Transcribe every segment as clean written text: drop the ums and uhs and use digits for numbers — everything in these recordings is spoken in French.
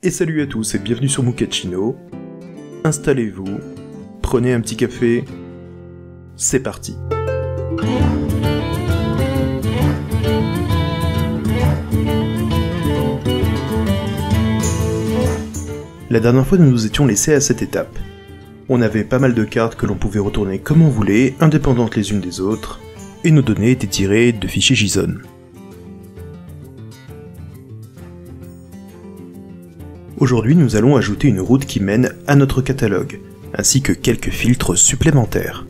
Et salut à tous et bienvenue sur Mochaccino. Installez-vous, prenez un petit café, c'est parti. La dernière fois nous nous étions laissés à cette étape. On avait pas mal de cartes que l'on pouvait retourner comme on voulait, indépendantes les unes des autres, et nos données étaient tirées de fichiers JSON. Aujourd'hui, nous allons ajouter une route qui mène à notre catalogue, ainsi que quelques filtres supplémentaires.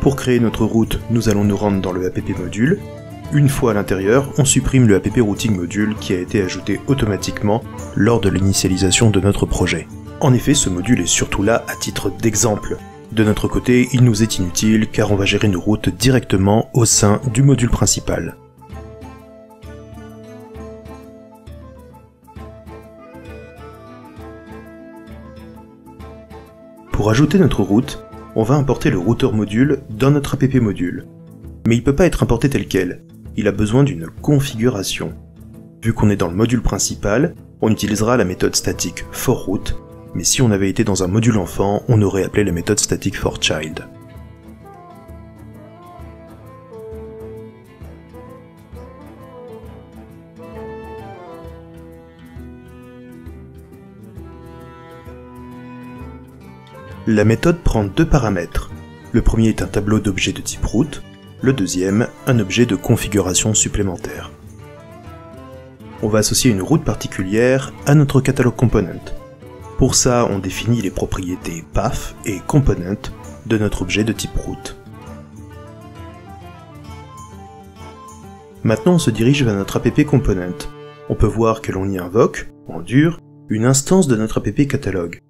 Pour créer notre route, nous allons nous rendre dans le app module. Une fois à l'intérieur, on supprime le app routing module qui a été ajouté automatiquement lors de l'initialisation de notre projet. En effet, ce module est surtout là à titre d'exemple. De notre côté, il nous est inutile car on va gérer nos routes directement au sein du module principal. Pour ajouter notre route, on va importer le routeur module dans notre app module. Mais il ne peut pas être importé tel quel, il a besoin d'une configuration. Vu qu'on est dans le module principal, on utilisera la méthode statique forRoute, mais si on avait été dans un module enfant, on aurait appelé la méthode statique forChild. La méthode prend deux paramètres. Le premier est un tableau d'objets de type route, le deuxième, un objet de configuration supplémentaire. On va associer une route particulière à notre catalog component. Pour ça, on définit les propriétés path et component de notre objet de type route. Maintenant, on se dirige vers notre app component. On peut voir que l'on y invoque, en dur, une instance de notre app catalogue.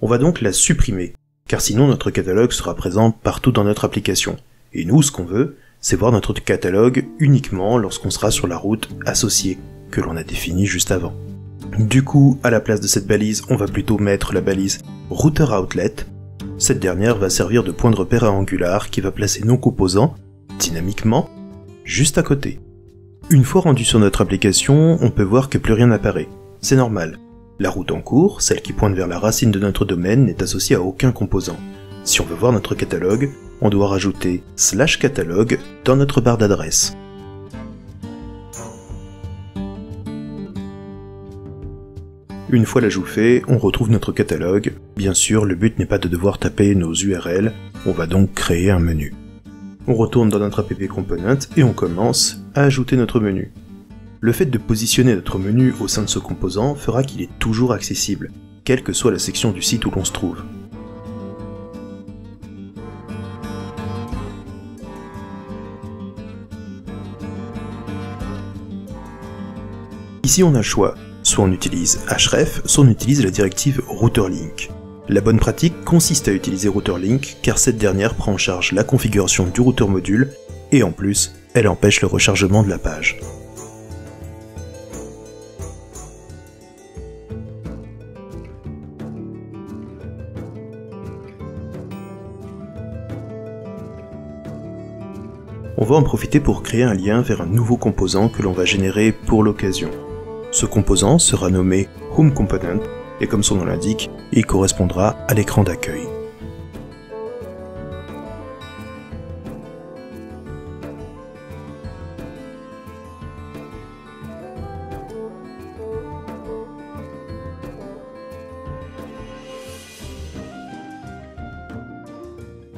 On va donc la supprimer, car sinon notre catalogue sera présent partout dans notre application. Et nous, ce qu'on veut, c'est voir notre catalogue uniquement lorsqu'on sera sur la route associée, que l'on a définie juste avant. Du coup, à la place de cette balise, on va plutôt mettre la balise router_outlet. Cette dernière va servir de point de repère à Angular qui va placer nos composants, dynamiquement, juste à côté. Une fois rendu sur notre application, on peut voir que plus rien n'apparaît. C'est normal. La route en cours, celle qui pointe vers la racine de notre domaine, n'est associée à aucun composant. Si on veut voir notre catalogue, on doit rajouter /catalogue dans notre barre d'adresse. Une fois l'ajout fait, on retrouve notre catalogue. Bien sûr, le but n'est pas de devoir taper nos URL, on va donc créer un menu. On retourne dans notre app component et on commence à ajouter notre menu. Le fait de positionner notre menu au sein de ce composant fera qu'il est toujours accessible, quelle que soit la section du site où l'on se trouve. Ici on a le choix, soit on utilise href, soit on utilise la directive router_link. La bonne pratique consiste à utiliser router_link car cette dernière prend en charge la configuration du routeur module et en plus, elle empêche le rechargement de la page. On va en profiter pour créer un lien vers un nouveau composant que l'on va générer pour l'occasion. Ce composant sera nommé HomeComponent et comme son nom l'indique, il correspondra à l'écran d'accueil.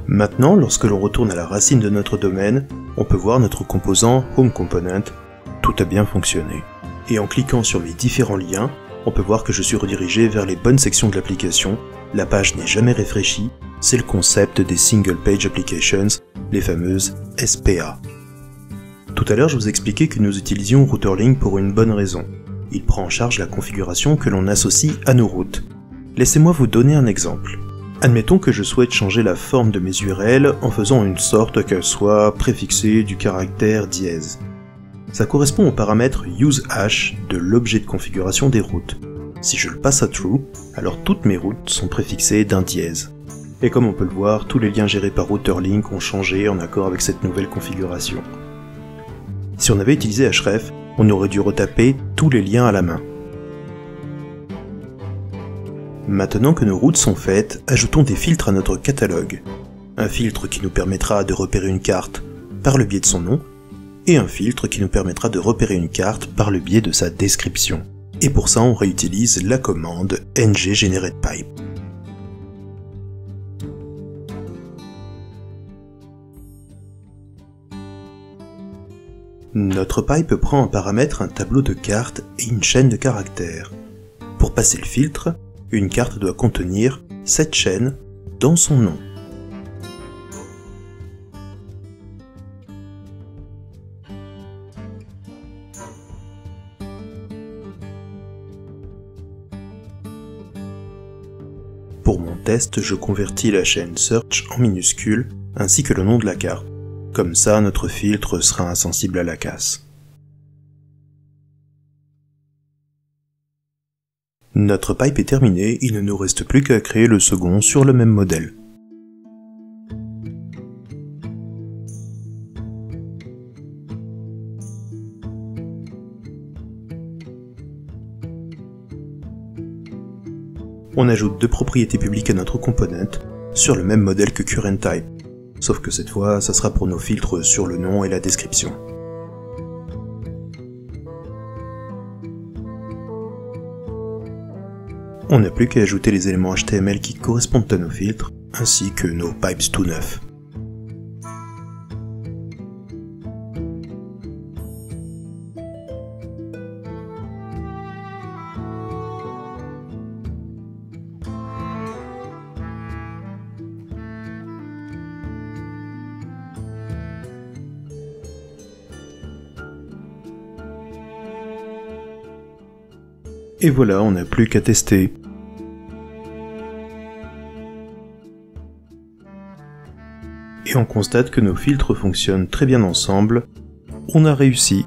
Maintenant, lorsque l'on retourne à la racine de notre domaine, on peut voir notre composant HomeComponent, tout a bien fonctionné. Et en cliquant sur mes différents liens, on peut voir que je suis redirigé vers les bonnes sections de l'application, la page n'est jamais rafraîchie, c'est le concept des Single Page Applications, les fameuses SPA. Tout à l'heure, je vous expliquais que nous utilisions router_link pour une bonne raison. Il prend en charge la configuration que l'on associe à nos routes. Laissez-moi vous donner un exemple. Admettons que je souhaite changer la forme de mes URL en faisant une sorte qu'elle soit préfixée du caractère dièse. Ça correspond au paramètre useHash de l'objet de configuration des routes. Si je le passe à true, alors toutes mes routes sont préfixées d'un dièse. Et comme on peut le voir, tous les liens gérés par router_link ont changé en accord avec cette nouvelle configuration. Si on avait utilisé href, On aurait dû retaper tous les liens à la main. Maintenant que nos routes sont faites, ajoutons des filtres à notre catalogue. Un filtre qui nous permettra de repérer une carte par le biais de son nom, et un filtre qui nous permettra de repérer une carte par le biais de sa description. Et pour ça, on réutilise la commande ngGeneratePipe. Notre pipe prend en paramètre un tableau de cartes et une chaîne de caractères. Pour passer le filtre, une carte doit contenir cette chaîne dans son nom. Pour mon test, je convertis la chaîne Search en minuscule, ainsi que le nom de la carte. Comme ça, notre filtre sera insensible à la casse. Notre pipe est terminée, il ne nous reste plus qu'à créer le second sur le même modèle. On ajoute deux propriétés publiques à notre component sur le même modèle que currentType. Sauf que cette fois, ça sera pour nos filtres sur le nom et la description. On n'a plus qu'à ajouter les éléments HTML qui correspondent à nos filtres, ainsi que nos pipes tout neufs. Et voilà, on n'a plus qu'à tester. Et on constate que nos filtres fonctionnent très bien ensemble. On a réussi.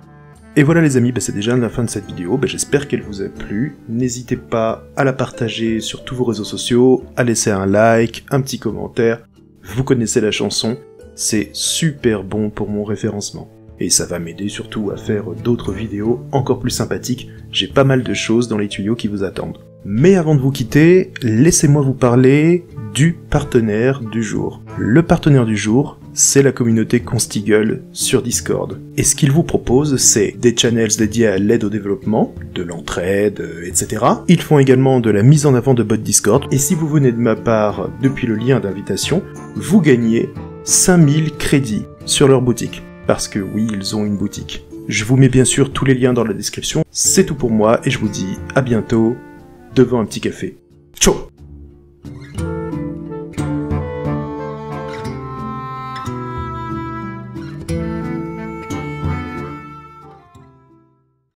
Et voilà les amis, c'est déjà la fin de cette vidéo. J'espère qu'elle vous a plu. N'hésitez pas à la partager sur tous vos réseaux sociaux, à laisser un like, un petit commentaire. Vous connaissez la chanson, c'est super bon pour mon référencement. Et ça va m'aider surtout à faire d'autres vidéos encore plus sympathiques. J'ai pas mal de choses dans les tuyaux qui vous attendent. Mais avant de vous quitter, laissez-moi vous parler du partenaire du jour. Le partenaire du jour, c'est la communauté Constigle sur Discord. Et ce qu'il vous propose, c'est des channels dédiés à l'aide au développement, de l'entraide, etc. Ils font également de la mise en avant de bots Discord. Et si vous venez de ma part depuis le lien d'invitation, vous gagnez 5000 crédits sur leur boutique. Parce que oui, ils ont une boutique. Je vous mets bien sûr tous les liens dans la description. C'est tout pour moi et je vous dis à bientôt devant un petit café. Ciao!